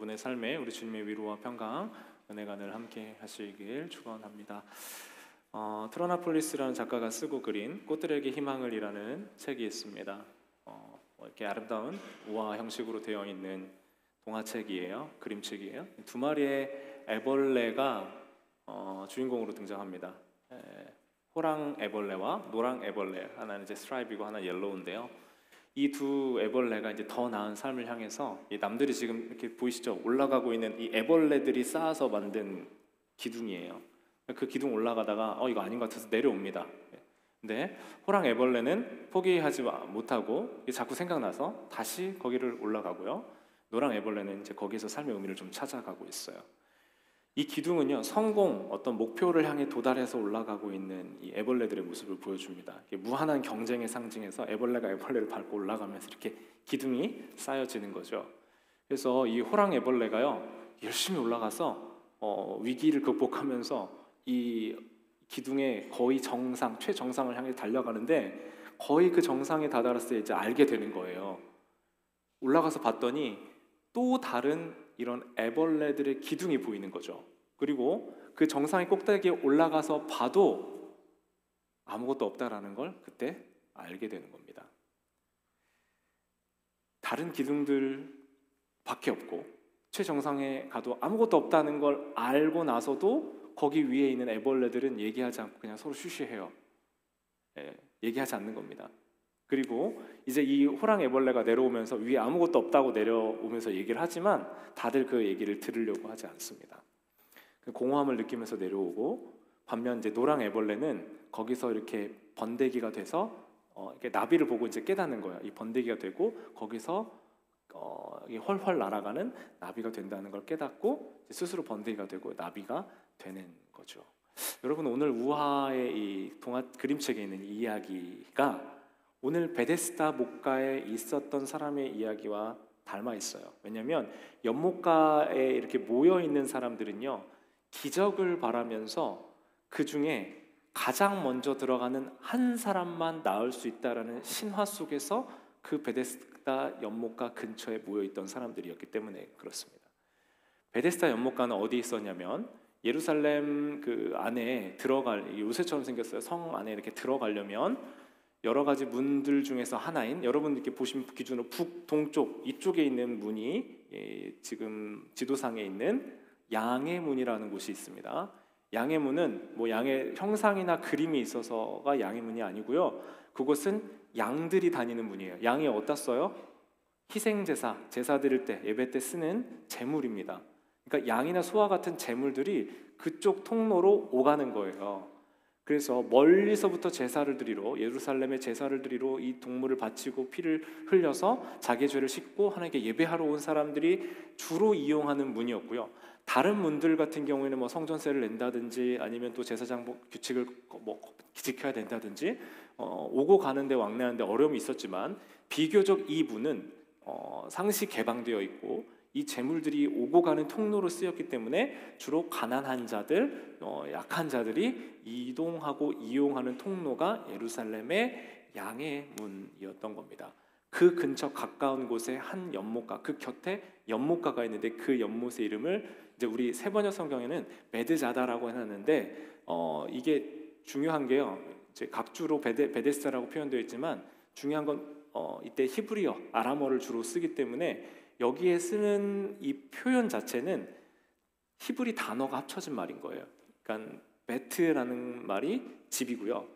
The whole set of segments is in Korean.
여러분의 삶에 우리 주님의 위로와 평강, 은혜가 늘 함께 하시길 축원합니다. 트로나폴리스라는 작가가 쓰고 그린 꽃들에게 희망을이라는 책이 있습니다. 이렇게 아름다운 우화 형식으로 되어 있는 동화책이에요. 그림책이에요. 두 마리의 애벌레가 주인공으로 등장합니다. 호랑 애벌레와 노랑 애벌레, 하나는 이제 스트라이프이고 하나는 옐로우인데요. 이 두 애벌레가 이제 더 나은 삶을 향해서, 이 남들이 지금 이렇게 보이시죠? 올라가고 있는 이 애벌레들이 쌓아서 만든 기둥이에요. 그 기둥 올라가다가 이거 아닌 것 같아서 내려옵니다. 근데 호랑 애벌레는 포기하지 못하고 자꾸 생각나서 다시 거기를 올라가고요. 노랑 애벌레는 이제 거기서 삶의 의미를 좀 찾아가고 있어요. 이 기둥은요, 성공, 어떤 목표를 향해 도달해서 올라가고 있는 이 애벌레들의 모습을 보여줍니다. 무한한 경쟁의 상징에서 애벌레가 애벌레를 밟고 올라가면서 이렇게 기둥이 쌓여지는 거죠. 그래서 이 호랑 애벌레가요, 열심히 올라가서 위기를 극복하면서 이 기둥의 거의 정상, 최정상을 향해 달려가는데, 거의 그 정상에 다다랐을 때 이제 알게 되는 거예요. 올라가서 봤더니 또 다른 이런 애벌레들의 기둥이 보이는 거죠. 그리고 그 정상의 꼭대기에 올라가서 봐도 아무것도 없다라는 걸 그때 알게 되는 겁니다. 다른 기둥들밖에 없고 최정상에 가도 아무것도 없다는 걸 알고 나서도 거기 위에 있는 애벌레들은 얘기하지 않고 그냥 서로 쉬쉬해요. 얘기하지 않는 겁니다. 그리고 이제 이 호랑 애벌레가 내려오면서 위에 아무것도 없다고 내려오면서 얘기를 하지만 다들 그 얘기를 들으려고 하지 않습니다. 공허함을 느끼면서 내려오고, 반면 이제 노랑 애벌레는 거기서 이렇게 번데기가 돼서 이렇게 나비를 보고 이제 깨닫는 거예요. 이 번데기가 되고 거기서 훨훨 날아가는 나비가 된다는 걸 깨닫고 스스로 번데기가 되고 나비가 되는 거죠. 여러분, 오늘 우화의 이 동화 그림책에 있는 이 이야기가 오늘 베데스다 목가에 있었던 사람의 이야기와 닮아 있어요. 왜냐하면 연못가에 이렇게 모여 있는 사람들은요, 기적을 바라면서 그 중에 가장 먼저 들어가는 한 사람만 나을 수 있다라는 신화 속에서 그 베데스다 연못가 근처에 모여 있던 사람들이었기 때문에 그렇습니다. 베데스다 연못가는 어디 있었냐면 예루살렘 그 안에 들어갈, 요새처럼 생겼어요. 성 안에 이렇게 들어가려면 여러 가지 문들 중에서 하나인, 여러분 이렇게 보시면 기준으로 북동쪽 이쪽에 있는 문이 지금 지도상에 있는 양의 문이라는 곳이 있습니다. 양의 문은 뭐 양의 형상이나 그림이 있어서가 양의 문이 아니고요. 그곳은 양들이 다니는 문이에요. 양이 어디다 써요? 희생제사, 제사 드릴 때, 예배 때 쓰는 제물입니다. 그러니까 양이나 소와 같은 제물들이 그쪽 통로로 오가는 거예요. 그래서 멀리서부터 제사를 드리러, 예루살렘에 제사를 드리러 이 동물을 바치고 피를 흘려서 자기의 죄를 씻고 하나님께 예배하러 온 사람들이 주로 이용하는 문이었고요. 다른 문들 같은 경우에는 뭐 성전세를 낸다든지 아니면 또 제사장 규칙을 뭐 지켜야 된다든지 오고 가는데 왕래하는데 어려움이 있었지만, 비교적 이 문은 상시 개방되어 있고 이 재물들이 오고 가는 통로로 쓰였기 때문에 주로 가난한 자들, 약한 자들이 이동하고 이용하는 통로가 예루살렘의 양의 문이었던 겁니다. 그 근처 가까운 곳에 한 연못가, 그 곁에 연못가가 있는데 그 연못의 이름을 이제 우리 세번역 성경에는 베드자다라고 해놨는데, 이게 중요한 게요, 이제 각주로 베데스다라고 표현되어 있지만 중요한 건 이때 히브리어, 아람어를 주로 쓰기 때문에 여기에 쓰는 이 표현 자체는 히브리 단어가 합쳐진 말인 거예요. 그러니까 베트라는 말이 집이고요,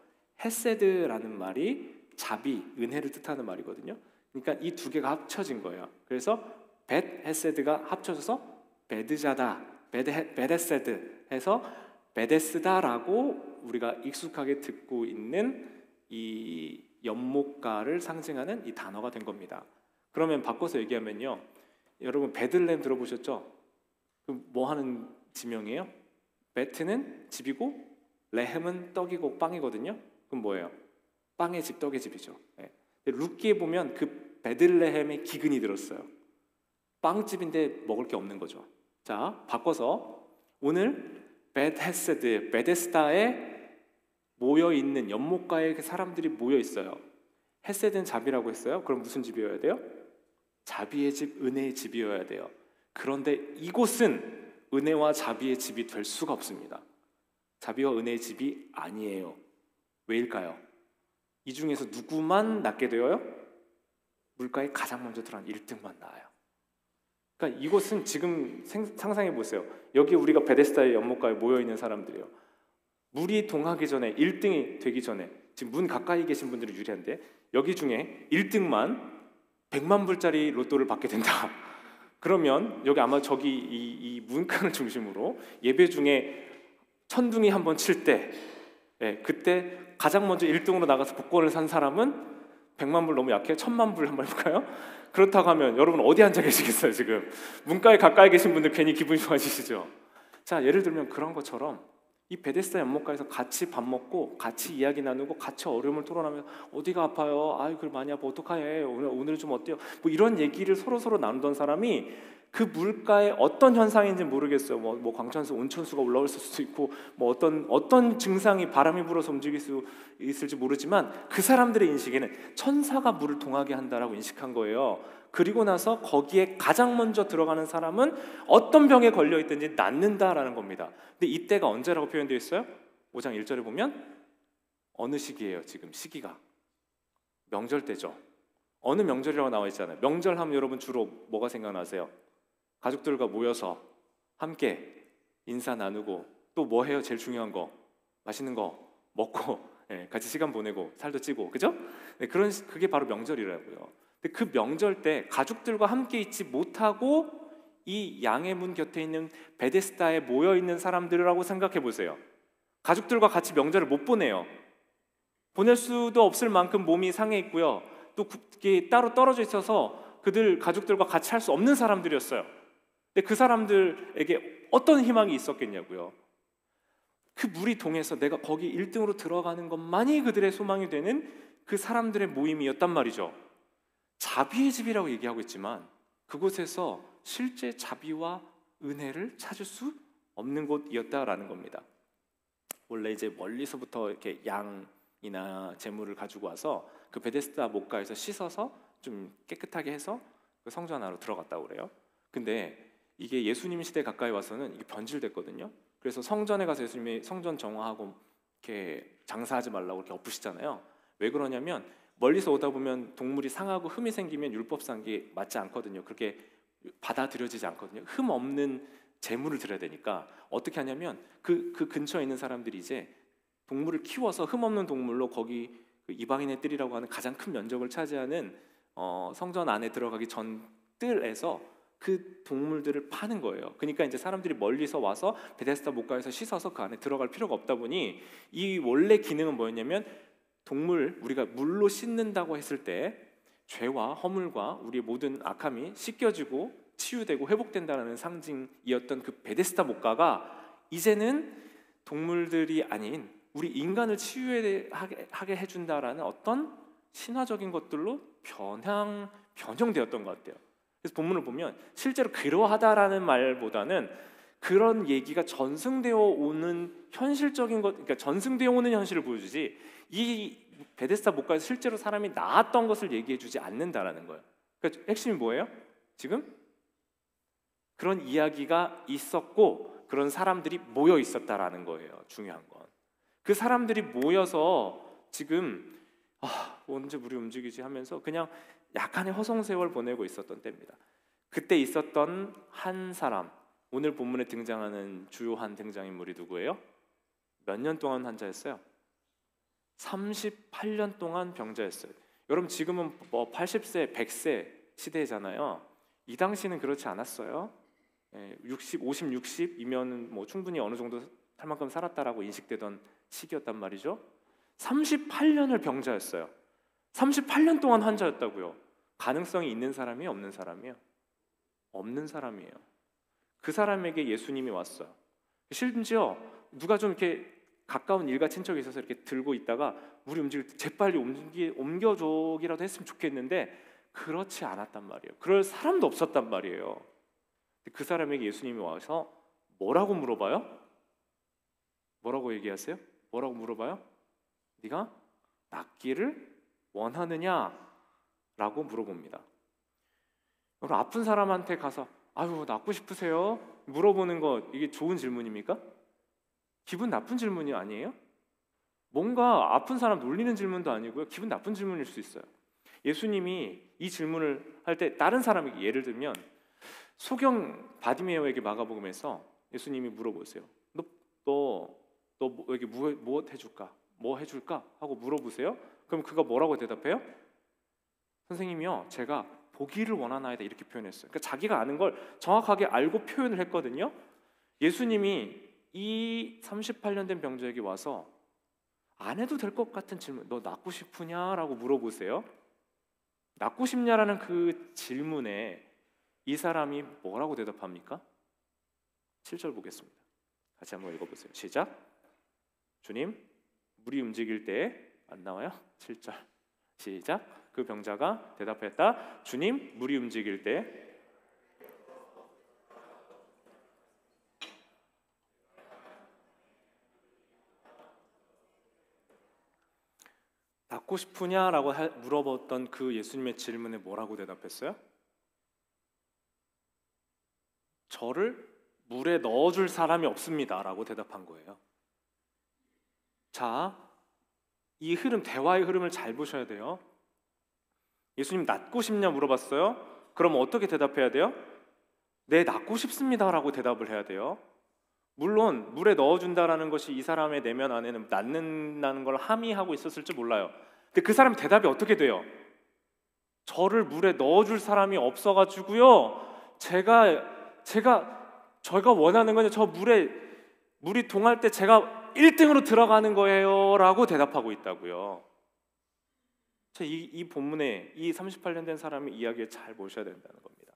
헤세드라는 말이 자비, 은혜를 뜻하는 말이거든요. 그러니까 이 두 개가 합쳐진 거예요. 그래서 벳 헤세드가 합쳐져서 베드자다, 베데세드 해서 베데스다라고 우리가 익숙하게 듣고 있는 이 연못가를 상징하는 이 단어가 된 겁니다. 그러면 바꿔서 얘기하면요, 여러분 베들레헴 들어보셨죠? 뭐 하는 지명이에요? 베트는 집이고 레헴은 떡이고 빵이거든요. 그럼 뭐예요? 빵의 집, 떡의 집이죠. 룻기에 보면 그 베들레헴에 기근이 들었어요. 빵집인데 먹을 게 없는 거죠. 자, 바꿔서 오늘 베데스드, 베데스다에 모여있는 연못가에 사람들이 모여있어요. 헤세드는 자비라고 했어요. 그럼 무슨 집이어야 돼요? 자비의 집, 은혜의 집이어야 돼요. 그런데 이곳은 은혜와 자비의 집이 될 수가 없습니다. 자비와 은혜의 집이 아니에요. 왜일까요? 이 중에서 누구만 낫게 되어요? 물가에 가장 먼저 들어간 1등만 나와요. 그러니까 이곳은 지금 상상해 보세요. 여기 우리가 베데스다의 연못가에 모여있는 사람들이에요. 물이 동하기 전에 1등이 되기 전에 지금 문 가까이 계신 분들이 유리한데 여기 중에 1등만 100만 불짜리 로또를 받게 된다. 그러면 여기 아마 저기 이 문간을 중심으로 예배 중에 천둥이 한번 칠 때 그때 가장 먼저 1등으로 나가서 복권을 산 사람은 100만 불 너무 약해요? 1000만 불 한번 해볼까요? 그렇다고 하면 여러분 어디 앉아 계시겠어요? 지금 문가에 가까이 계신 분들 괜히 기분이 좋아지시죠? 자, 예를 들면 그런 것처럼 이 베데스다 연못가에서 같이 밥 먹고 같이 이야기 나누고 같이 어려움을 토론하면 어디가 아파요? 아유 그 많이 아파 어떡해? 오늘은 좀 어때요? 뭐 이런 얘기를 서로 나누던 사람이 그 물가에 어떤 현상인지 모르겠어요. 뭐 광천수, 온천수가 올라올 수도 있고 뭐 어떤 증상이 바람이 불어서 움직일 수 있을지 모르지만 그 사람들의 인식에는 천사가 물을 동하게 한다라고 인식한 거예요. 그리고 나서 거기에 가장 먼저 들어가는 사람은 어떤 병에 걸려 있든지 낫는다라는 겁니다. 근데 이때가 언제라고 표현되어 있어요? 5장 1절에 보면 어느 시기예요? 지금 시기가 명절 때죠. 어느 명절이라고 나와 있잖아요. 명절 하면 여러분 주로 뭐가 생각나세요? 가족들과 모여서 함께 인사 나누고 또 뭐 해요? 제일 중요한 거 맛있는 거 먹고 같이 시간 보내고 살도 찌고 그죠? 그게 바로 명절이라고요. 근데 그 명절 때 가족들과 함께 있지 못하고 이 양의 문 곁에 있는 베데스다에 모여 있는 사람들이라고 생각해 보세요. 가족들과 같이 명절을 못 보내요. 보낼 수도 없을 만큼 몸이 상해 있고요. 또 따로 떨어져 있어서 그들 가족들과 같이 할 수 없는 사람들이었어요. 근데 그 사람들에게 어떤 희망이 있었겠냐고요. 그 물이 동해서 내가 거기 1등으로 들어가는 것만이 그들의 소망이 되는 그 사람들의 모임이었단 말이죠. 자비의 집이라고 얘기하고 있지만 그곳에서 실제 자비와 은혜를 찾을 수 없는 곳이었다라는 겁니다. 원래 이제 멀리서부터 이렇게 양이나 재물을 가지고 와서 그 베데스다 못가에서 씻어서 좀 깨끗하게 해서 그 성전 안으로 들어갔다고 그래요. 근데 이게 예수님 시대 가까이 와서는 이게 변질됐거든요. 그래서 성전에 가서 예수님이 성전 정화하고 이렇게 장사하지 말라고 이렇게 엎으시잖아요. 왜 그러냐면 멀리서 오다 보면 동물이 상하고 흠이 생기면 율법상 게 맞지 않거든요. 그렇게 받아들여지지 않거든요. 흠 없는 제물을 드려야 되니까 어떻게 하냐면 그 근처에 있는 사람들이 이제 동물을 키워서 흠 없는 동물로 거기 그 이방인의 뜰이라고 하는 가장 큰 면적을 차지하는 성전 안에 들어가기 전 뜰에서 그 동물들을 파는 거예요. 그러니까 이제 사람들이 멀리서 와서 베데스다 못가에서 씻어서 그 안에 들어갈 필요가 없다 보니 이 원래 기능은 뭐였냐면 동물 우리가 물로 씻는다고 했을 때 죄와 허물과 우리의 모든 악함이 씻겨지고 치유되고 회복된다는 상징이었던 그 베데스다 못가가 이제는 동물들이 아닌 우리 인간을 치유하게 해준다라는 어떤 신화적인 것들로 변형되었던 것 같아요. 그래서 본문을 보면 실제로 그러하다라는 말보다는 그런 얘기가 전승되어 오는 현실적인 것, 그러니까 전승되어 오는 현실을 보여주지 이 베데스다 못가에서 실제로 사람이 나았던 것을 얘기해주지 않는다라는 거예요. 그러니까 핵심이 뭐예요? 지금 그런 이야기가 있었고 그런 사람들이 모여 있었다라는 거예요. 중요한 건 그 사람들이 모여서 지금 언제 물이 움직이지 하면서 그냥 약간의 허송세월 보내고 있었던 때입니다. 그때 있었던 한 사람, 오늘 본문에 등장하는 주요한 등장인물이 누구예요? 몇 년 동안 환자였어요? 38년 동안 병자였어요. 여러분 지금은 뭐 80세, 100세 시대잖아요. 이 당시는 그렇지 않았어요. 60, 50, 60이면 뭐 충분히 어느 정도 할 만큼 살았다라고 인식되던 시기였단 말이죠. 38년을 병자였어요. 38년 동안 환자였다고요. 가능성이 있는 사람이 없는 사람이에요? 없는 사람이에요. 그 사람에게 예수님이 왔어요. 심지어 누가 좀 이렇게 가까운 일가 친척이 있어서 이렇게 들고 있다가 물이 움직일 때 재빨리 옮겨줘기라도 했으면 좋겠는데 그렇지 않았단 말이에요. 그럴 사람도 없었단 말이에요. 그 사람에게 예수님이 와서 뭐라고 물어봐요? 뭐라고 얘기하세요? 뭐라고 물어봐요? 네가 낫기를 원하느냐? 라고 물어봅니다. 여러분 아픈 사람한테 가서 아유, 낳고 싶으세요? 물어보는 거 이게 좋은 질문입니까? 기분 나쁜 질문이 아니에요? 뭔가 아픈 사람 놀리는 질문도 아니고요. 기분 나쁜 질문일 수 있어요. 예수님이 이 질문을 할 때 다른 사람에게, 예를 들면 소경 바디메오에게 마가복음에서 예수님이 물어보세요. 너 여기 뭐 해줄까? 뭐 해줄까? 하고 물어보세요. 그럼 그가 뭐라고 대답해요? 선생님이요, 제가 보기를 원하나이다, 이렇게 표현했어요. 그러니까 자기가 아는 걸 정확하게 알고 표현을 했거든요. 예수님이 이 38년 된 병자에게 와서 안 해도 될 것 같은 질문, 너 낳고 싶으냐라고 물어보세요. 낳고 싶냐라는 그 질문에 이 사람이 뭐라고 대답합니까? 7절 보겠습니다. 같이 한번 읽어보세요. 시작. 주님, 물이 움직일 때 안 나와요? 7절 시작. 그 병자가 대답했다. 주님, 물이 움직일 때 낳고 싶으냐라고 물어봤던 그 예수님의 질문에 뭐라고 대답했어요? 저를 물에 넣어줄 사람이 없습니다라고 대답한 거예요. 자, 이 흐름, 대화의 흐름을 잘 보셔야 돼요. 예수님 낳고 싶냐 물어봤어요. 그럼 어떻게 대답해야 돼요? 네, 낳고 싶습니다라고 대답을 해야 돼요. 물론 물에 넣어준다라는 것이 이 사람의 내면 안에는 낳는다는 걸 함의하고 있었을지 몰라요. 근데 그 사람 대답이 어떻게 돼요? 저를 물에 넣어줄 사람이 없어가지고요. 저희가 원하는 건요, 저 물이 동할 때 제가 1등으로 들어가는 거예요라고 대답하고 있다고요. 이 본문에 이 38년 된 사람의 이야기를 잘 보셔야 된다는 겁니다.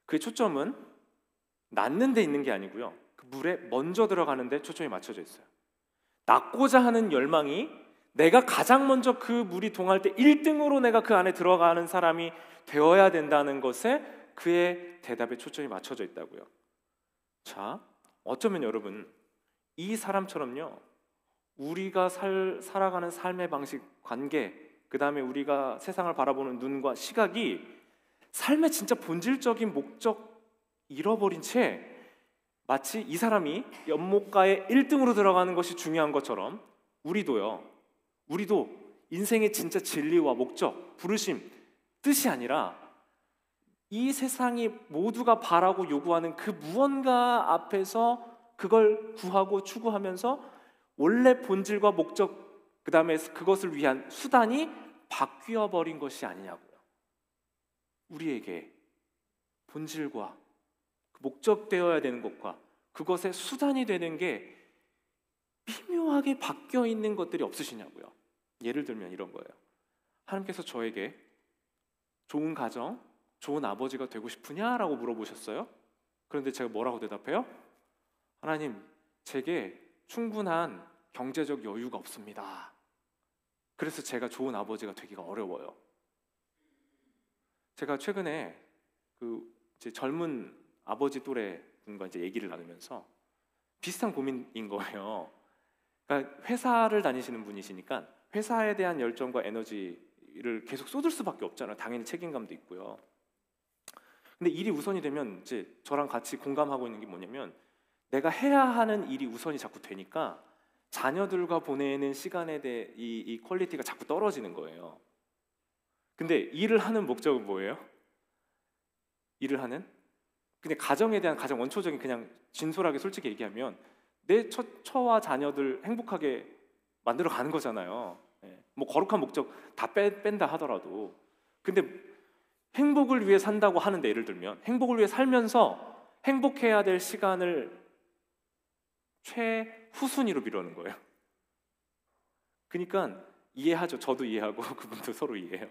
그의 초점은 낳는 데 있는 게 아니고요, 그 물에 먼저 들어가는 데 초점이 맞춰져 있어요. 낳고자 하는 열망이, 내가 가장 먼저 그 물이 동할 때 1등으로 내가 그 안에 들어가는 사람이 되어야 된다는 것에 그의 대답에 초점이 맞춰져 있다고요. 자, 어쩌면 여러분, 이 사람처럼요, 우리가 살아가는 삶의 방식, 관계, 그 다음에 우리가 세상을 바라보는 눈과 시각이 삶의 진짜 본질적인 목적 잃어버린 채 마치 이 사람이 연못가에 1등으로 들어가는 것이 중요한 것처럼 우리도 인생의 진짜 진리와 목적, 부르심, 뜻이 아니라 이 세상이 모두가 바라고 요구하는 그 무언가 앞에서 그걸 구하고 추구하면서 원래 본질과 목적, 그 다음에 그것을 위한 수단이 바뀌어 버린 것이 아니냐고요. 우리에게 본질과 목적되어야 되는 것과 그것의 수단이 되는 게 미묘하게 바뀌어 있는 것들이 없으시냐고요. 예를 들면 이런 거예요. 하나님께서 저에게 좋은 가정, 좋은 아버지가 되고 싶으냐라고 물어보셨어요. 그런데 제가 뭐라고 대답해요? 하나님, 제게 충분한 경제적 여유가 없습니다. 그래서 제가 좋은 아버지가 되기가 어려워요. 제가 최근에 이제 젊은 아버지 또래 분과 이제 얘기를 나누면서 비슷한 고민인 거예요. 그러니까 회사를 다니시는 분이시니까 회사에 대한 열정과 에너지를 계속 쏟을 수밖에 없잖아요. 당연히 책임감도 있고요. 근데 일이 우선이 되면 이제 저랑 같이 공감하고 있는 게 뭐냐면, 내가 해야 하는 일이 우선이 자꾸 되니까 자녀들과 보내는 시간에 대해 이 퀄리티가 자꾸 떨어지는 거예요. 근데 일을 하는 목적은 뭐예요? 일을 하는? 그냥 가정에 대한 가장 원초적인, 그냥 진솔하게 솔직히 얘기하면 내 처와 자녀들 행복하게 만들어 가는 거잖아요. 뭐 거룩한 목적 다 뺀다 하더라도. 근데 행복을 위해 산다고 하는데, 예를 들면 행복을 위해 살면서 행복해야 될 시간을 최후순위로 미루는 거예요. 그러니까 이해하죠. 저도 이해하고 그분도 서로 이해해요.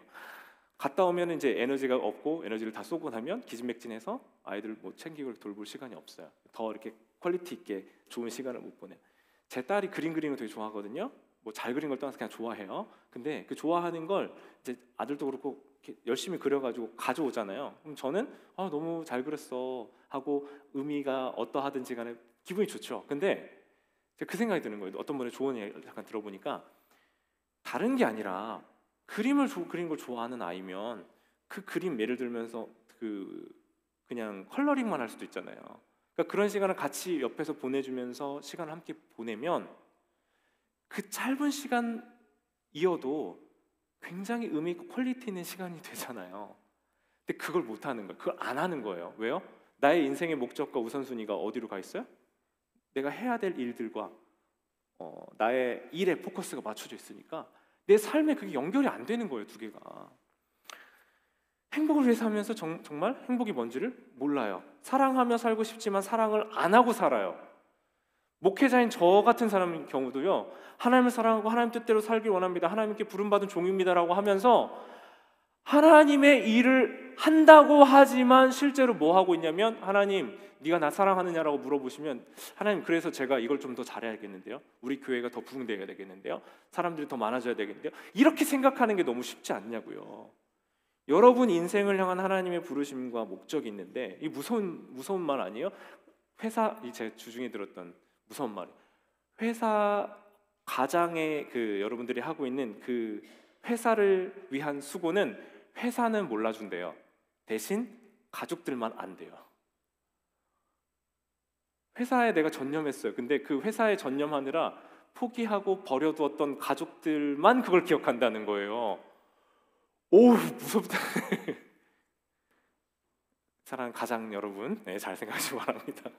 갔다 오면 이제 에너지가 없고 에너지를 다 쏘고 나면 기진맥진해서 아이들 뭐 챙기고 돌볼 시간이 없어요. 더 이렇게 퀄리티 있게 좋은 시간을 못 보내요. 제 딸이 그림 그리는 거 되게 좋아하거든요. 뭐 잘 그린 걸 떠나서 그냥 좋아해요. 근데 그 좋아하는 걸 이제 아들도 그렇고 이렇게 열심히 그려가지고 가져오잖아요. 그럼 저는 너무 잘 그렸어 하고 의미가 어떠하든지 간에 기분이 좋죠. 근데 제가 그 생각이 드는 거예요. 어떤 분의 조언을 잠깐 들어보니까 다른 게 아니라 그림을 그린 걸 좋아하는 아이면 그 그림, 예를 들면서 그냥 그냥 컬러링만 할 수도 있잖아요. 그러니까 그런 시간을 같이 옆에서 보내주면서 시간을 함께 보내면 그 짧은 시간이어도 굉장히 의미 있고 퀄리티 있는 시간이 되잖아요. 근데 그걸 못 하는 거예요. 그걸 안 하는 거예요. 왜요? 나의 인생의 목적과 우선순위가 어디로 가 있어요? 내가 해야 될 일들과 나의 일에 포커스가 맞춰져 있으니까 내 삶에 그게 연결이 안 되는 거예요. 두 개가. 행복을 위해서 하면서 정말 행복이 뭔지를 몰라요. 사랑하며 살고 싶지만 사랑을 안 하고 살아요. 목회자인 저 같은 사람의 경우도요, 하나님을 사랑하고 하나님 뜻대로 살길 원합니다, 하나님께 부름받은 종입니다라고 하면서 하나님의 일을 한다고 하지만 실제로 뭐 하고 있냐면, 하나님 네가 나 사랑하느냐라고 물어보시면, 하나님 그래서 제가 이걸 좀 더 잘해야겠는데요, 우리 교회가 더 부흥되어야 되겠는데요, 사람들이 더 많아져야 되겠는데요, 이렇게 생각하는 게 너무 쉽지 않냐고요. 여러분 인생을 향한 하나님의 부르심과 목적이 있는데, 이 무서운 말 아니에요? 제 주중에 들었던 무서운 말이, 회사 가장의 여러분들이 하고 있는 그 회사를 위한 수고는 회사는 몰라준대요. 대신 가족들만 안 돼요. 회사에 내가 전념했어요. 근데 그 회사에 전념하느라 포기하고 버려두었던 가족들만 그걸 기억한다는 거예요. 오우, 무섭다. 사랑하는 가장 여러분, 잘 생각하시기 바랍니다.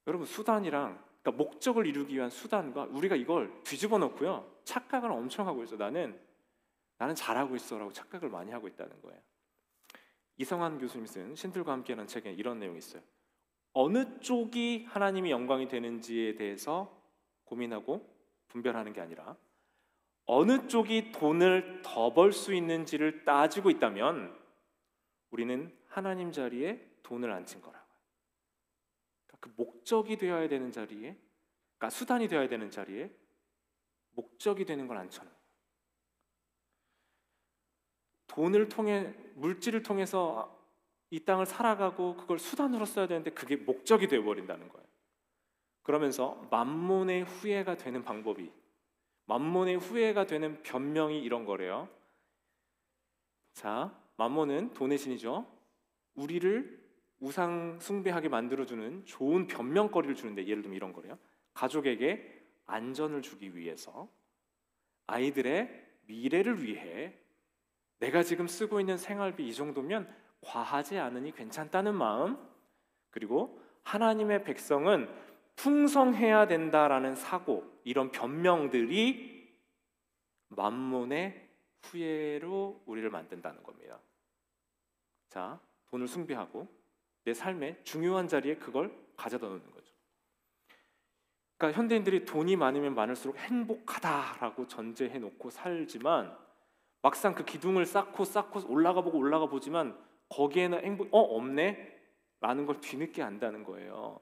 여러분, 수단이랑, 그러니까 목적을 이루기 위한 수단과, 우리가 이걸 뒤집어 놓고요, 착각을 엄청 하고 있어. 나는 잘하고 있어라고 착각을 많이 하고 있다는 거예요. 이성환 교수님이 쓴 신들과 함께라는 책에 이런 내용이 있어요. 어느 쪽이 하나님이 영광이 되는지에 대해서 고민하고 분별하는 게 아니라 어느 쪽이 돈을 더 벌 수 있는지를 따지고 있다면 우리는 하나님 자리에 돈을 앉힌 거라고요. 그 목적이 되어야 되는 자리에, 그러니까 수단이 되어야 되는 자리에 목적이 되는 걸 앉혀놓은 거예요. 돈을 통해, 물질을 통해서 이 땅을 살아가고 그걸 수단으로 써야 되는데 그게 목적이 되어버린다는 거예요. 그러면서 만몬의 후예가 되는 방법이, 만몬의 후예가 되는 변명이 이런 거래요. 자, 만몬은 돈의 신이죠. 우리를 우상 숭배하게 만들어주는 좋은 변명거리를 주는데, 예를 들면 이런 거래요. 가족에게 안전을 주기 위해서, 아이들의 미래를 위해 내가 지금 쓰고 있는 생활비 이 정도면 과하지 않으니 괜찮다는 마음, 그리고 하나님의 백성은 풍성해야 된다라는 사고, 이런 변명들이 만몬의 후예로 우리를 만든다는 겁니다. 자, 돈을 숭배하고 내 삶의 중요한 자리에 그걸 가져다 놓는 거죠. 그러니까 현대인들이 돈이 많으면 많을수록 행복하다라고 전제해 놓고 살지만, 막상 그 기둥을 쌓고 올라가 보지만 거기에는 행복 없네? 라는 걸 뒤늦게 안다는 거예요.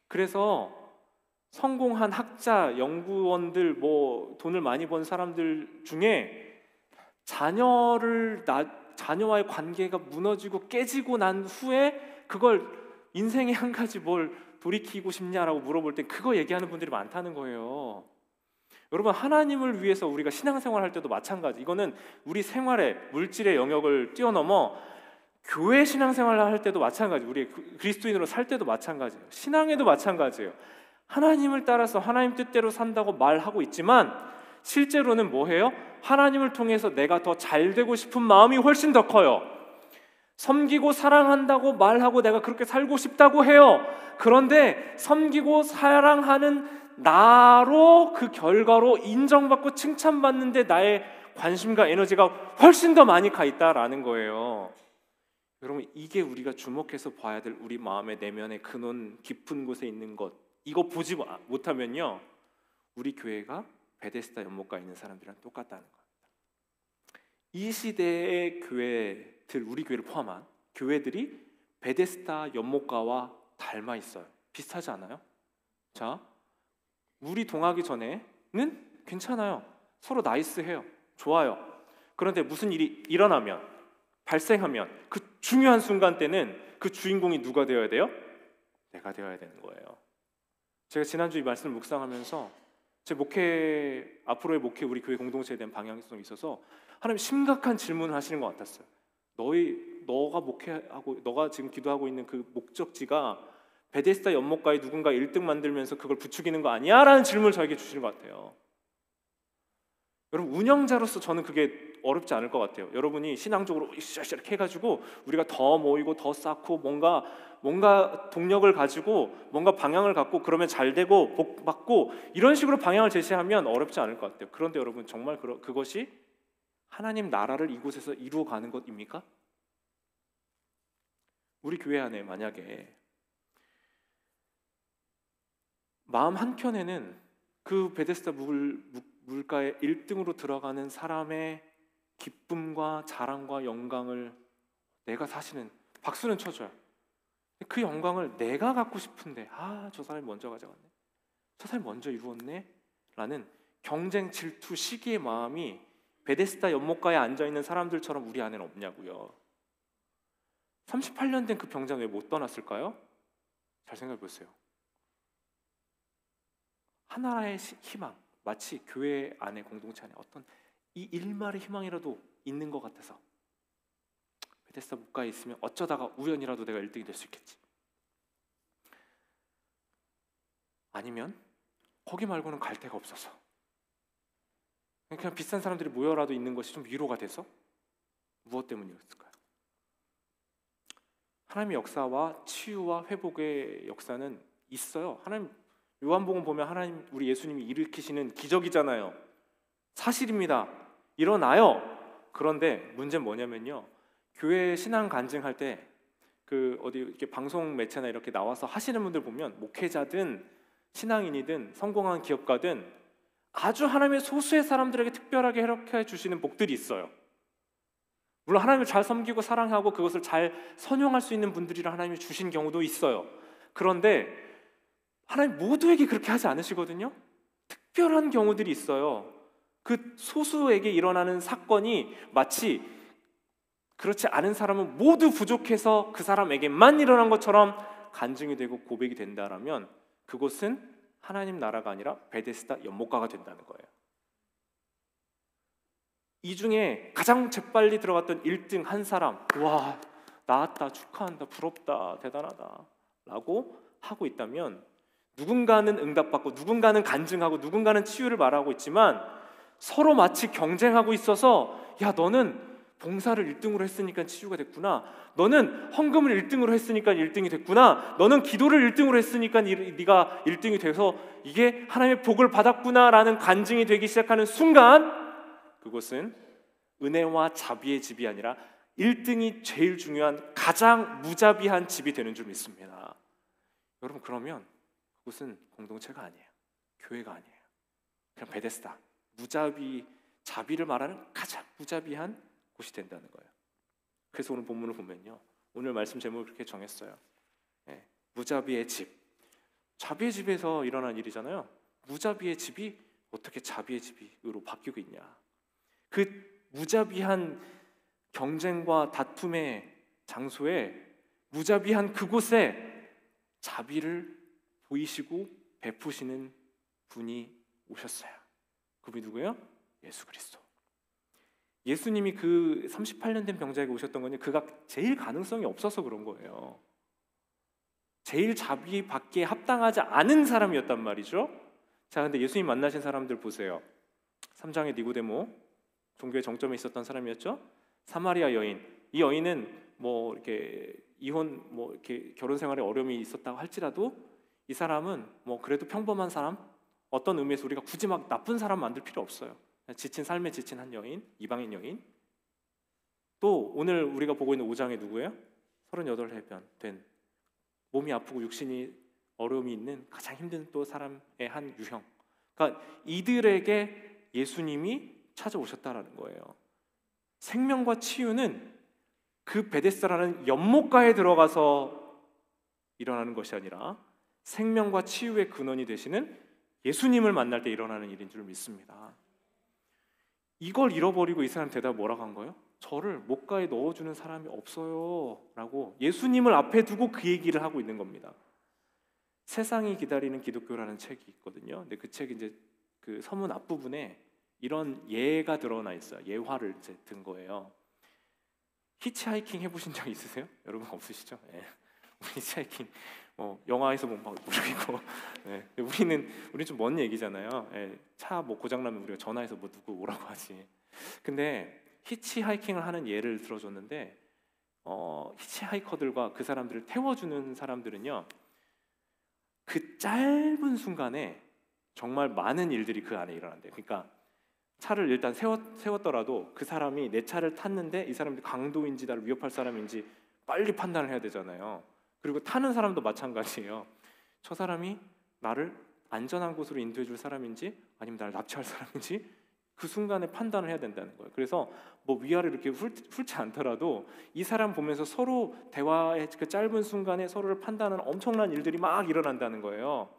그래서 성공한 학자, 연구원들, 돈을 많이 번 사람들 중에 자녀와의 관계가 무너지고 깨지고 난 후에 그걸 인생의 한 가지 뭘 돌이키고 싶냐라고 물어볼 때 그거 얘기하는 분들이 많다는 거예요. 여러분, 하나님을 위해서 우리가 신앙생활 할 때도 마찬가지. 이거는 우리 생활의 물질의 영역을 뛰어넘어 교회 신앙생활 할 때도 마찬가지. 우리 그리스도인으로 살 때도 마찬가지예요. 신앙에도 마찬가지예요. 하나님을 따라서 하나님 뜻대로 산다고 말하고 있지만 실제로는 뭐해요? 하나님을 통해서 내가 더 잘 되고 싶은 마음이 훨씬 더 커요. 섬기고 사랑한다고 말하고 내가 그렇게 살고 싶다고 해요. 그런데 섬기고 사랑하는 나로 그 결과로 인정받고 칭찬받는데 나의 관심과 에너지가 훨씬 더 많이 가 있다라는 거예요. 여러분, 이게 우리가 주목해서 봐야 될 우리 마음의 내면의 근원 깊은 곳에 있는 것, 이거 보지 못하면요, 우리 교회가 베데스다 연못가에 있는 사람들이랑 똑같다는 겁니다. 이 시대의 교회들, 우리 교회를 포함한 교회들이 베데스다 연못가와 닮아 있어요. 비슷하지 않아요? 자, 우리 동하기 전에는 괜찮아요. 서로 나이스해요. 좋아요. 그런데 무슨 일이 일어나면, 발생하면 그 중요한 순간 때는 그 주인공이 누가 되어야 돼요? 내가 되어야 되는 거예요. 제가 지난주 이 말씀을 묵상하면서 제 앞으로의 목회, 우리 교회 공동체에 대한 방향성이 있어서 하나님 심각한 질문을 하시는 것 같았어요. 너가 목회하고 너가 지금 기도하고 있는 그 목적지가 베데스다 연못가에 누군가 1등 만들면서 그걸 부추기는 거 아니야? 라는 질문을 저에게 주시는 것 같아요. 여러분, 운영자로서 저는 그게 어렵지 않을 것 같아요. 여러분이 신앙적으로 이렇게 해가지고 우리가 더 모이고 더 쌓고 뭔가 동력을 가지고 뭔가 방향을 갖고 그러면 잘 되고 복 받고 이런 식으로 방향을 제시하면 어렵지 않을 것 같아요. 그런데 여러분, 정말 그것이 하나님 나라를 이곳에서 이루어가는 것입니까? 우리 교회 안에 만약에 마음 한켠에는 그 베데스다 물가에 1등으로 들어가는 사람의 기쁨과 자랑과 영광을 내가 사실은 박수는 쳐줘요. 그 영광을 내가 갖고 싶은데 저 사람이 먼저 가져갔네, 저 사람이 먼저 이루었네 라는 경쟁, 질투, 시기의 마음이 베데스다 연못가에 앉아있는 사람들처럼 우리 안에는 없냐고요. 38년 된 그 병장 왜 못 떠났을까요? 잘 생각해 보세요. 하나의 희망, 마치 교회 안에 공동체 안에 어떤 이 일말의 희망이라도 있는 것 같아서 베데스다 물가에 있으면 어쩌다가 우연이라도 내가 1등이 될 수 있겠지. 아니면 거기 말고는 갈 데가 없어서 그냥 비싼 사람들이 모여라도 있는 것이 좀 위로가 돼서. 무엇 때문이었을까요? 하나님의 역사와 치유와 회복의 역사는 있어요. 하나님, 요한복음 보면 하나님, 우리 예수님이 일으키시는 기적이잖아요. 사실입니다. 일어나요. 그런데 문제는 뭐냐면요, 교회 신앙 간증할 때 그 어디 이렇게 방송 매체나 이렇게 나와서 하시는 분들 보면 목회자든 신앙인이든 성공한 기업가든 아주 하나님의 소수의 사람들에게 특별하게 허락해 주시는 복들이 있어요. 물론 하나님을 잘 섬기고 사랑하고 그것을 잘 선용할 수 있는 분들이라 하나님이 주신 경우도 있어요. 그런데 하나님 모두에게 그렇게 하지 않으시거든요. 특별한 경우들이 있어요. 그 소수에게 일어나는 사건이 마치 그렇지 않은 사람은 모두 부족해서 그 사람에게만 일어난 것처럼 간증이 되고 고백이 된다라면 그곳은 하나님 나라가 아니라 베데스다 연못가가 된다는 거예요. 이 중에 가장 재빨리 들어갔던 1등 한 사람, 와, 나왔다, 축하한다, 부럽다, 대단하다 라고 하고 있다면 누군가는 응답받고 누군가는 간증하고 누군가는 치유를 말하고 있지만 서로 마치 경쟁하고 있어서, 야, 너는 봉사를 1등으로 했으니까 치유가 됐구나, 너는 헌금을 1등으로 했으니까 1등이 됐구나, 너는 기도를 1등으로 했으니까 네가 1등이 돼서 이게 하나님의 복을 받았구나 라는 간증이 되기 시작하는 순간 그것은 은혜와 자비의 집이 아니라 1등이 제일 중요한 가장 무자비한 집이 되는 줄 믿습니다. 여러분, 그러면 그것은 공동체가 아니에요. 교회가 아니에요. 그냥 베데스다, 자비를 말하는 가장 무자비한 곳이 된다는 거예요. 그래서 오늘 본문을 보면요, 오늘 말씀 제목을 그렇게 정했어요. 무자비의 집. 자비의 집에서 일어난 일이잖아요. 무자비의 집이 어떻게 자비의 집으로 바뀌고 있냐. 그 무자비한 경쟁과 다툼의 장소에, 무자비한 그곳에 자비를 보이시고 베푸시는 분이 오셨어요. 그분이 누구예요? 예수 그리스도. 예수님이 그 38년 된 병자에게 오셨던 거는 그가 제일 가능성이 없어서 그런 거예요. 제일 자비 받기에 합당하지 않은 사람이었단 말이죠. 자, 근데 예수님 만나신 사람들 보세요. 3장의 니고데모, 종교의 정점에 있었던 사람이었죠. 사마리아 여인. 이 여인은 뭐 이렇게 이혼, 뭐 이렇게 결혼 생활에 어려움이 있었다고 할지라도 이 사람은 뭐 그래도 평범한 사람, 어떤 의미에서 우리가 굳이 막 나쁜 사람 만들 필요 없어요. 지친 삶에 지친 한 여인, 이방인 여인. 또 오늘 우리가 보고 있는 5장에 누구예요? 38해변 된, 몸이 아프고 육신이 어려움이 있는 가장 힘든 또 사람의 한 유형. 그러니까 이들에게 예수님이 찾아오셨다라는 거예요. 생명과 치유는 그 베데스다라는 연못가에 들어가서 일어나는 것이 아니라 생명과 치유의 근원이 되시는 예수님을 만날 때 일어나는 일인 줄 믿습니다. 이걸 잃어버리고 이 사람 대답 뭐라고 한 거예요? 저를 목가에 넣어주는 사람이 없어요 라고 예수님을 앞에 두고 그 얘기를 하고 있는 겁니다. 세상이 기다리는 기독교라는 책이 있거든요. 근데 그 책이 이제 그 서문 앞부분에 이런 예가 드러나 있어요. 예화를 이제 든 거예요. 히치하이킹 해보신 적 있으세요? 여러분 없으시죠? 예. 우리 히치하이킹 영화에서 막 모르겠고, 예. 우리 좀 먼 얘기잖아요. 예. 차 뭐 고장나면 우리가 전화해서 뭐 누구 오라고 하지. 근데 히치하이킹을 하는 예를 들어줬는데, 히치하이커들과 그 사람들을 태워주는 사람들은요, 그 짧은 순간에 정말 많은 일들이 그 안에 일어난대요. 그러니까 차를 일단 세웠더라도 그 사람이 내 차를 탔는데 이 사람이 강도인지 나를 위협할 사람인지 빨리 판단을 해야 되잖아요. 그리고 타는 사람도 마찬가지예요. 저 사람이 나를 안전한 곳으로 인도해 줄 사람인지 아니면 나를 납치할 사람인지 그 순간에 판단을 해야 된다는 거예요. 그래서 뭐 위아래 이렇게 훑지 않더라도 이 사람 보면서 서로 대화의 그 짧은 순간에 서로를 판단하는 엄청난 일들이 막 일어난다는 거예요.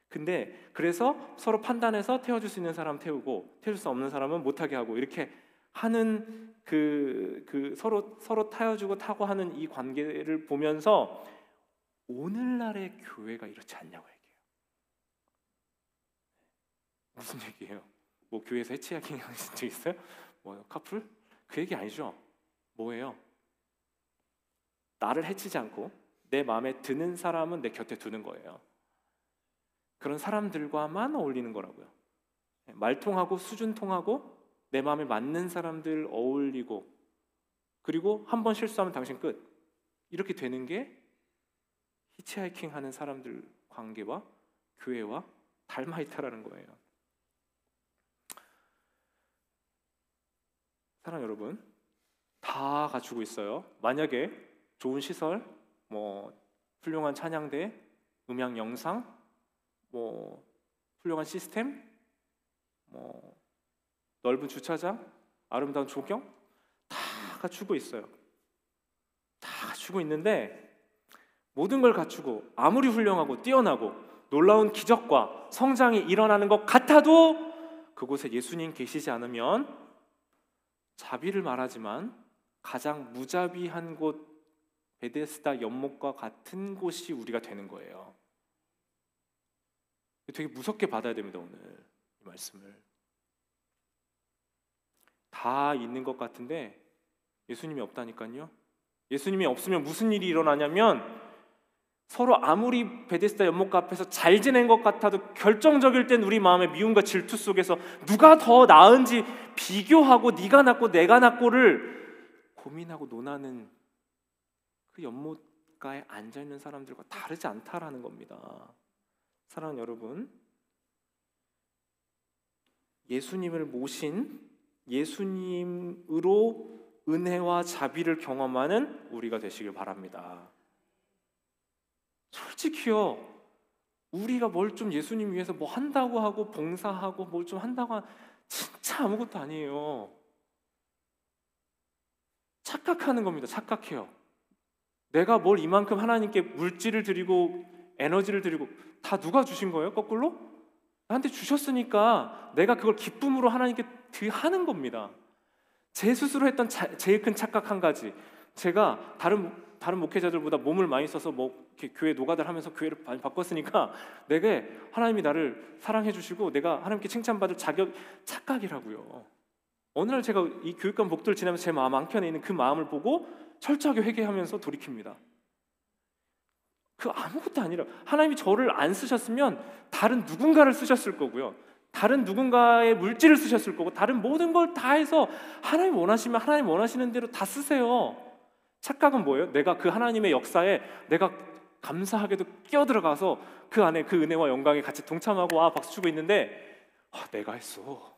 근데 그래서 서로 판단해서 태워줄 수 있는 사람 태우고 태워줄 수 없는 사람은 못하게 하고 이렇게 하는 그 서로 타여주고 타고 하는 이 관계를 보면서 오늘날의 교회가 이렇지 않냐고 얘기해요. 무슨 얘기예요? 뭐 교회에서 해치하킹 하신 적 있어요? 뭐 커플? 그 얘기 아니죠. 뭐예요? 나를 해치지 않고 내 마음에 드는 사람은 내 곁에 두는 거예요. 그런 사람들과만 어울리는 거라고요. 말통하고 수준통하고 내 마음에 맞는 사람들 어울리고, 그리고 한 번 실수하면 당신 끝, 이렇게 되는 게 히치하이킹 하는 사람들 관계와 교회와 닮아있다라는 거예요. 사랑 여러분, 다 갖추고 있어요. 만약에 좋은 시설, 뭐 훌륭한 찬양대, 음향 영상, 뭐 훌륭한 시스템, 뭐 넓은 주차장, 아름다운 조경 다 갖추고 있어요. 다 갖추고 있는데 모든 걸 갖추고 아무리 훌륭하고 뛰어나고 놀라운 기적과 성장이 일어나는 것 같아도 그곳에 예수님 계시지 않으면 자비를 말하지만 가장 무자비한 곳 베데스다 연못과 같은 곳이 우리가 되는 거예요. 되게 무섭게 받아야 됩니다. 오늘 이 말씀을 다 있는 것 같은데 예수님이 없다니까요. 예수님이 없으면 무슨 일이 일어나냐면 서로 아무리 베데스다 연못가 앞에서 잘 지낸 것 같아도 결정적일 땐 우리 마음의 미움과 질투 속에서 누가 더 나은지 비교하고 네가 낫고 내가 낫고를 고민하고 논하는 그 연못가에 앉아있는 사람들과 다르지 않다라는 겁니다. 사랑하는 여러분, 예수님을 모신 예수님으로 은혜와 자비를 경험하는 우리가 되시길 바랍니다. 솔직히요, 우리가 뭘 좀 예수님 위해서 뭐 한다고 하고 봉사하고 뭘 좀 한다고 진짜 아무것도 아니에요. 착각하는 겁니다. 착각해요. 내가 뭘 이만큼 하나님께 물질을 드리고 에너지를 드리고 다 누가 주신 거예요? 거꾸로? 나한테 주셨으니까 내가 그걸 기쁨으로 하나님께 하는 겁니다. 제 스스로 했던 제일 큰 착각 한 가지, 제가 다른 목회자들보다 몸을 많이 써서 뭐 이렇게 교회 노가다를 하면서 교회를 많이 바꿨으니까 내가 하나님이 나를 사랑해 주시고 내가 하나님께 칭찬받을 자격, 착각이라고요. 어느 날 제가 이 교육관 복도를 지나면서 제 마음 안켠에 있는 그 마음을 보고 철저하게 회개하면서 돌이킵니다. 그 아무것도 아니라 하나님이 저를 안 쓰셨으면 다른 누군가를 쓰셨을 거고요, 다른 누군가의 물질을 쓰셨을 거고, 다른 모든 걸 다 해서 하나님 원하시면 하나님 원하시는 대로 다 쓰세요. 착각은 뭐예요? 내가 그 하나님의 역사에 내가 감사하게도 끼어들어가서 그 안에 그 은혜와 영광에 같이 동참하고 박수 치고 있는데 내가 했어,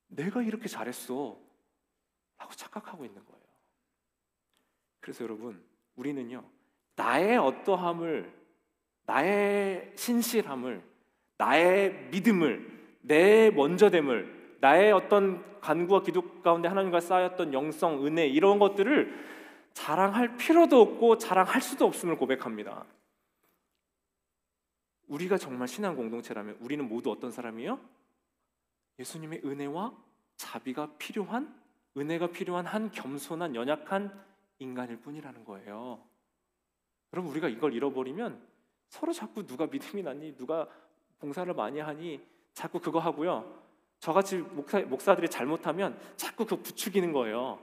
내가 이렇게 잘했어 라고 착각하고 있는 거예요. 그래서 여러분, 우리는요, 나의 어떠함을, 나의 신실함을, 나의 믿음을, 내 먼저됨을, 나의 어떤 간구와 기도 가운데 하나님과 쌓였던 영성, 은혜, 이런 것들을 자랑할 필요도 없고 자랑할 수도 없음을 고백합니다. 우리가 정말 신앙 공동체라면 우리는 모두 어떤 사람이에요? 예수님의 은혜와 자비가 필요한, 은혜가 필요한 한 겸손한 연약한 인간일 뿐이라는 거예요. 여러분, 우리가 이걸 잃어버리면 서로 자꾸 누가 믿음이 낫니, 누가 봉사를 많이 하니 자꾸 그거 하고요, 저같이 목사들이 잘못하면 자꾸 그거 부추기는 거예요.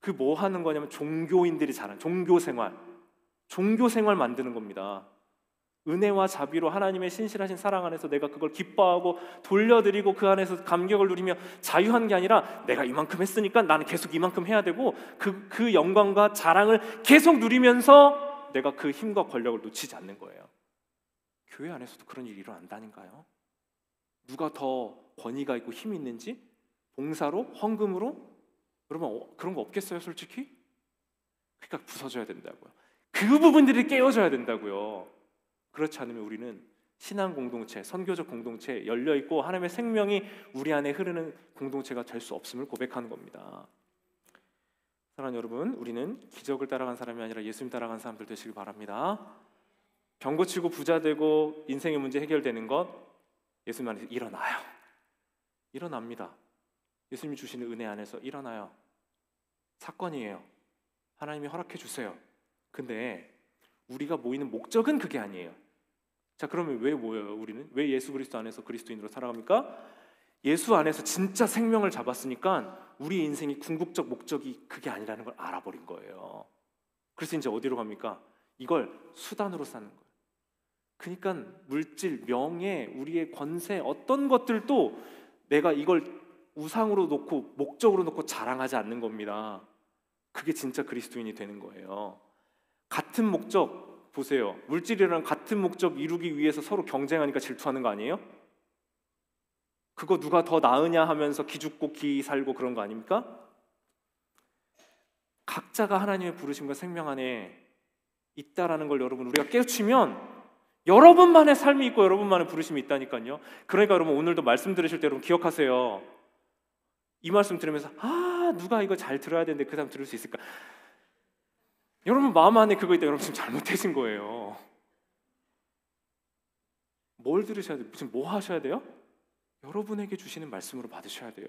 그 뭐 하는 거냐면 종교인들이 잘하는 종교 생활 만드는 겁니다. 은혜와 자비로 하나님의 신실하신 사랑 안에서 내가 그걸 기뻐하고 돌려드리고 그 안에서 감격을 누리며 자유한 게 아니라 내가 이만큼 했으니까 나는 계속 이만큼 해야 되고 그 영광과 자랑을 계속 누리면서 내가 그 힘과 권력을 놓치지 않는 거예요. 교회 안에서도 그런 일이 일어난다니까요. 누가 더 권위가 있고 힘이 있는지 봉사로, 헌금으로, 여러분 그런 거 없겠어요 솔직히? 그러니까 부서져야 된다고요. 그 부분들이 깨어져야 된다고요. 그렇지 않으면 우리는 신앙 공동체, 선교적 공동체, 열려있고 하나님의 생명이 우리 안에 흐르는 공동체가 될 수 없음을 고백하는 겁니다. 사랑하는 여러분, 우리는 기적을 따라간 사람이 아니라 예수님 따라간 사람들 되시길 바랍니다. 병 고치고 부자 되고 인생의 문제 해결되는 것 예수님 안에서 일어나요. 일어납니다. 예수님이 주시는 은혜 안에서 일어나요. 사건이에요. 하나님이 허락해 주세요. 근데 우리가 모이는 목적은 그게 아니에요. 자, 그러면 왜 모여요? 우리는 왜 예수 그리스도 안에서 그리스도인으로 살아갑니까? 예수 안에서 진짜 생명을 잡았으니까 우리 인생이 궁극적 목적이 그게 아니라는 걸 알아버린 거예요. 그래서 이제 어디로 갑니까? 이걸 수단으로 사는 거예요. 그러니까 물질, 명예, 우리의 권세 어떤 것들도 내가 이걸 우상으로 놓고 목적으로 놓고 자랑하지 않는 겁니다. 그게 진짜 그리스도인이 되는 거예요. 같은 목적 보세요. 물질이랑 같은 목적 이루기 위해서 서로 경쟁하니까 질투하는 거 아니에요? 그거 누가 더 나으냐 하면서 기 죽고 기 살고 그런 거 아닙니까? 각자가 하나님의 부르심과 생명 안에 있다라는 걸 여러분 우리가 깨우치면 여러분만의 삶이 있고 여러분만의 부르심이 있다니까요. 그러니까 여러분 오늘도 말씀 들으실 때 여러분 기억하세요. 이 말씀 들으면서 누가 이거 잘 들어야 되는데 그 다음 들을 수 있을까? 여러분 마음 안에 그거 있다. 여러분 지금 잘못되신 거예요. 뭘 들으셔야 돼요? 지금 뭐 하셔야 돼요? 여러분에게 주시는 말씀으로 받으셔야 돼요.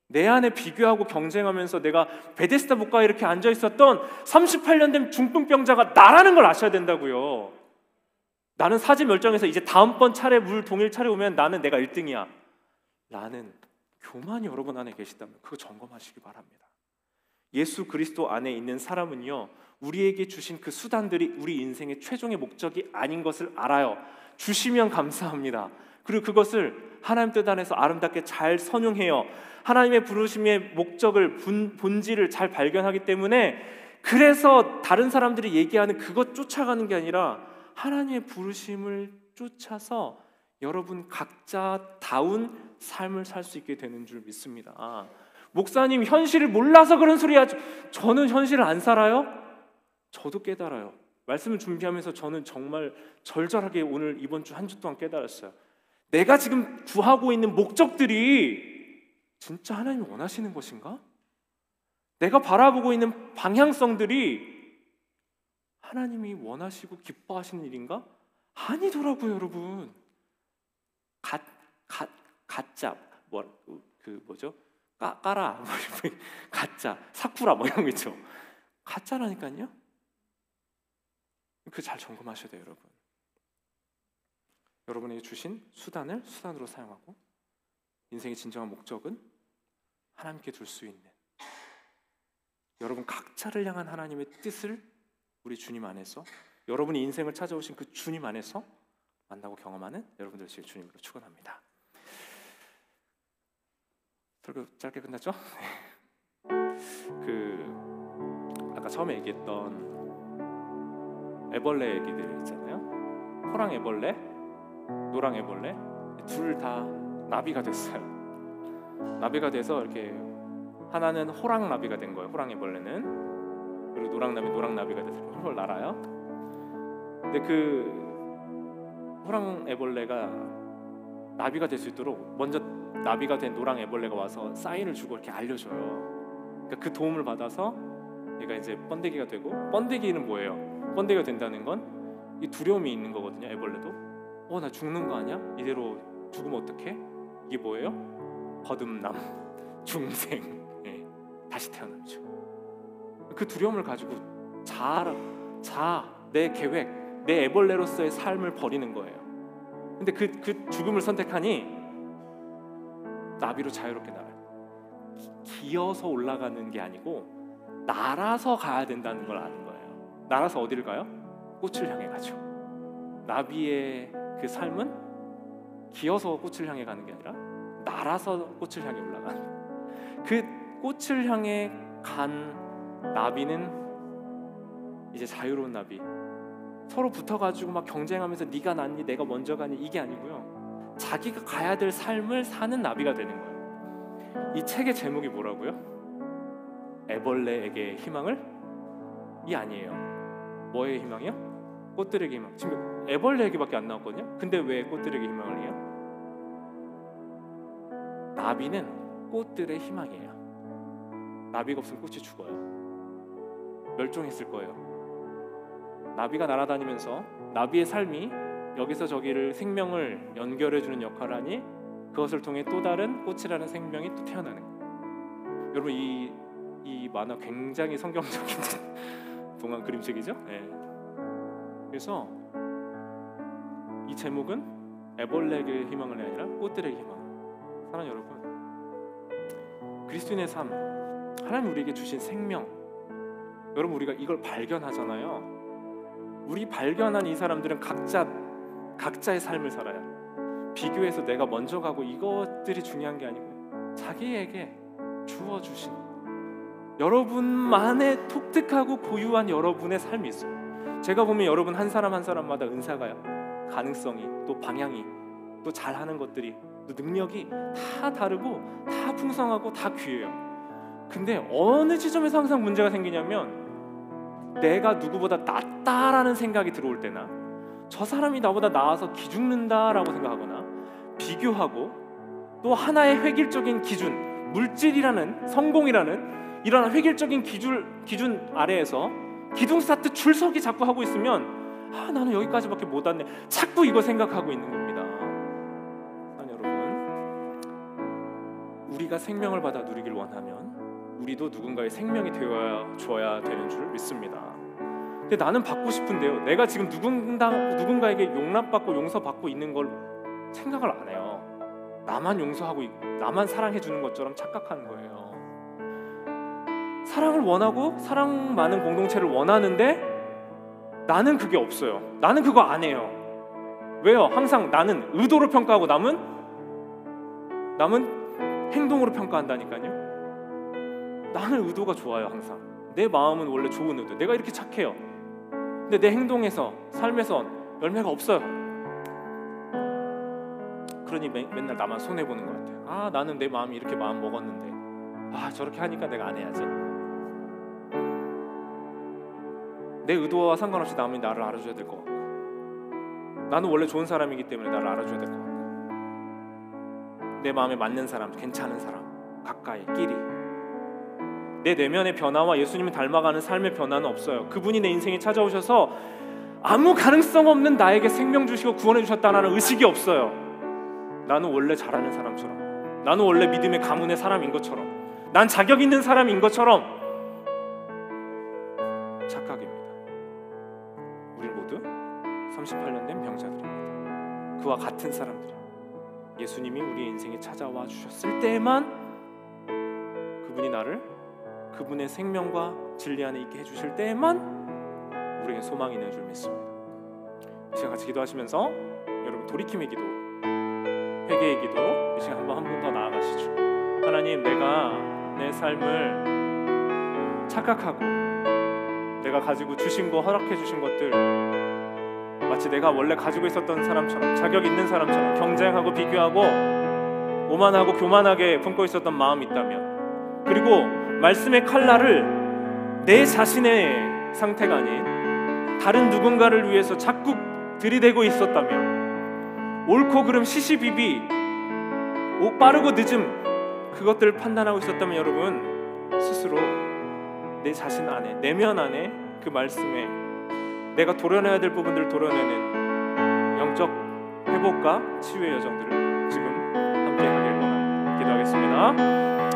내 안에 비교하고 경쟁하면서 내가 베데스다 목가에 이렇게 앉아 있었던 38년 된 중풍병자가 나라는 걸 아셔야 된다고요. 나는 사지 멸종해서 이제 다음번 차례 물 동일 차례 오면 나는 내가 1등이야. 라는 교만이 여러분 안에 계시다면 그거 점검하시기 바랍니다. 예수 그리스도 안에 있는 사람은요, 우리에게 주신 그 수단들이 우리 인생의 최종의 목적이 아닌 것을 알아요. 주시면 감사합니다. 그리고 그것을 하나님 뜻 안에서 아름답게 잘 선용해요. 하나님의 부르심의 목적을 본질을 잘 발견하기 때문에 그래서 다른 사람들이 얘기하는 그것 쫓아가는 게 아니라 하나님의 부르심을 쫓아서 여러분 각자다운 삶을 살 수 있게 되는 줄 믿습니다. 목사님 현실을 몰라서 그런 소리 하죠. 저는 현실을 안 살아요? 저도 깨달아요. 말씀을 준비하면서 저는 정말 절절하게 오늘 이번 주 한 주 동안 깨달았어요. 내가 지금 구하고 있는 목적들이 진짜 하나님이 원하시는 것인가? 내가 바라보고 있는 방향성들이 하나님이 원하시고 기뻐하시는 일인가? 아니더라고요, 여러분. 가짜 뭐죠? 까라 가짜 사쿠라 뭐 이런 거 있죠. 가짜라니까요. 그 잘 점검하셔야 돼요, 여러분. 여러분에게 주신 수단을 수단으로 사용하고 인생의 진정한 목적은 하나님께 둘 수 있는 여러분 각자를 향한 하나님의 뜻을 우리 주님 안에서 여러분이 인생을 찾아오신 그 주님 안에서 만나고 경험하는 여러분들 되실 주님으로 축원합니다. 설교 짧게 끝났죠? 아까 처음에 얘기했던 애벌레 얘기들 있잖아요. 호랑 애벌레, 노랑 애벌레 둘 다 나비가 됐어요. 나비가 돼서 이렇게 하나는 호랑 나비가 된 거예요. 호랑 애벌레는. 그리고 노랑 나비가 돼서 홀홀 날아요. 근데 그 호랑 애벌레가 나비가 될 수 있도록 먼저 나비가 된 노랑 애벌레가 와서 사인을 주고 이렇게 알려줘요. 그러니까 그 도움을 받아서 얘가 이제 번데기가 되고, 번데기는 뭐예요? 번데기가 된다는 건 이 두려움이 있는 거거든요. 애벌레도 나 죽는 거 아니야? 이대로 죽으면 어떡해? 이게 뭐예요? 거듭남, 중생, 다시 태어나죠. 그 두려움을 가지고 내 계획, 내 애벌레로서의 삶을 버리는 거예요. 근데 그 죽음을 선택하니 나비로 자유롭게 날아요. 기어서 올라가는 게 아니고 날아서 가야 된다는 걸 아는 거예요. 날아서 어디를 가요? 꽃을 향해 가죠. 나비의 그 삶은 기어서 꽃을 향해 가는 게 아니라 날아서 꽃을 향해 올라가는, 그 꽃을 향해 간 나비는 이제 자유로운 나비, 서로 붙어가지고 막 경쟁하면서 네가 낫니 내가 먼저 가니 이게 아니고요, 자기가 가야 될 삶을 사는 나비가 되는 거예요. 이 책의 제목이 뭐라고요? 애벌레에게 희망을? 이 아니에요. 뭐의 희망이요? 꽃들에게 희망. 지금 애벌레에게밖에 안 나왔거든요. 근데 왜 꽃들에게 희망을 해요? 나비는 꽃들의 희망이에요. 나비가 없으면 꽃이 죽어요. 멸종했을 거예요. 나비가 날아다니면서 나비의 삶이 여기서 저기를 생명을 연결해주는 역할을 하니 그것을 통해 또 다른 꽃이라는 생명이 또 태어나는 거예요. 여러분 이 만화 굉장히 성경적인 동안 그림책이죠? 네. 그래서 이 제목은 애벌레에게 희망을 아니라 꽃들에게 희망. 사랑하는 여러분, 그리스도인의 삶, 하나님 우리에게 주신 생명, 여러분 우리가 이걸 발견하잖아요. 우리 발견한 이 사람들은 각자의 삶을 살아요. 비교해서 내가 먼저 가고 이것들이 중요한 게 아니고 자기에게 주어주신 여러분만의 독특하고 고유한 여러분의 삶이 있어요. 제가 보면 여러분 한 사람 한 사람마다 은사가, 가능성이, 또 방향이, 또 잘하는 것들이, 또 능력이 다 다르고 다 풍성하고 다 귀해요. 근데 어느 지점에서 항상 문제가 생기냐면 내가 누구보다 낫다라는 생각이 들어올 때나 저 사람이 나보다 나아서 기죽는다라고 생각하거나 비교하고 또 하나의 획일적인 기준, 물질이라는, 성공이라는 이런 획일적인 기준 아래에서 기둥 스타트 줄서기 자꾸 하고 있으면 나는 여기까지밖에 못 왔네, 자꾸 이거 생각하고 있는 겁니다. 여러분, 우리가 생명을 받아 누리길 원하면 우리도 누군가의 생명이 되어줘야 되는 줄 믿습니다. 근데 나는 받고 싶은데요, 내가 지금 누군가에게 용납받고 용서받고 있는 걸 생각을 안 해요. 나만 용서하고 나만 사랑해 주는 것처럼 착각하는 거예요. 사랑을 원하고 사랑 많은 공동체를 원하는데 나는 그게 없어요. 나는 그거 안 해요. 왜요? 항상 나는 의도로 평가하고 남은 행동으로 평가한다니까요. 나는 의도가 좋아요. 항상 내 마음은 원래 좋은 의도, 내가 이렇게 착해요. 근데 내 행동에서, 삶에서 열매가 없어요. 그러니 맨날 나만 손해보는 것 같아요. 나는 내 마음이 이렇게 마음 먹었는데 저렇게 하니까 내가 안 해야지. 내 의도와 상관없이 남이 나를 알아줘야 될 것 같고, 나는 원래 좋은 사람이기 때문에 나를 알아줘야 될 것 같고, 내 마음에 맞는 사람, 괜찮은 사람, 가까이, 끼리. 내 내면의 변화와 예수님을 닮아가는 삶의 변화는 없어요. 그분이 내 인생에 찾아오셔서 아무 가능성 없는 나에게 생명 주시고 구원해 주셨다는 의식이 없어요. 나는 원래 잘하는 사람처럼, 나는 원래 믿음의 가문의 사람인 것처럼, 난 자격 있는 사람인 것처럼 착각입니다. 우리 모두 38년 된 병자들입니다. 그와 같은 사람들, 예수님이 우리의 인생에 찾아와 주셨을 때에만 그분이 나를 그분의 생명과 진리 안에 있게 해주실 때에만 우리에게 소망이 있는 줄 믿습니다. 이 시간 같이 기도하시면서 여러분 돌이킴의 기도, 회개의 기도로 이 시간 한 번 더 나아가시죠. 하나님, 내가 내 삶을 착각하고 내가 가지고 주신 거, 허락해 주신 것들 마치 내가 원래 가지고 있었던 사람처럼, 자격 있는 사람처럼 경쟁하고 비교하고 오만하고 교만하게 품고 있었던 마음이 있다면, 그리고 말씀의 칼날을 내 자신의 상태가 아닌 다른 누군가를 위해서 자꾸 들이대고 있었다면, 옳고 그름, 시시비비, 빠르고 늦음, 그것들을 판단하고 있었다면 여러분 스스로 내 자신 안에, 내면 안에 그 말씀에 내가 도려내야 될 부분들을 도려내는 영적 회복과 치유의 여정들을 지금 함께 하길 원합니다. 기도하겠습니다.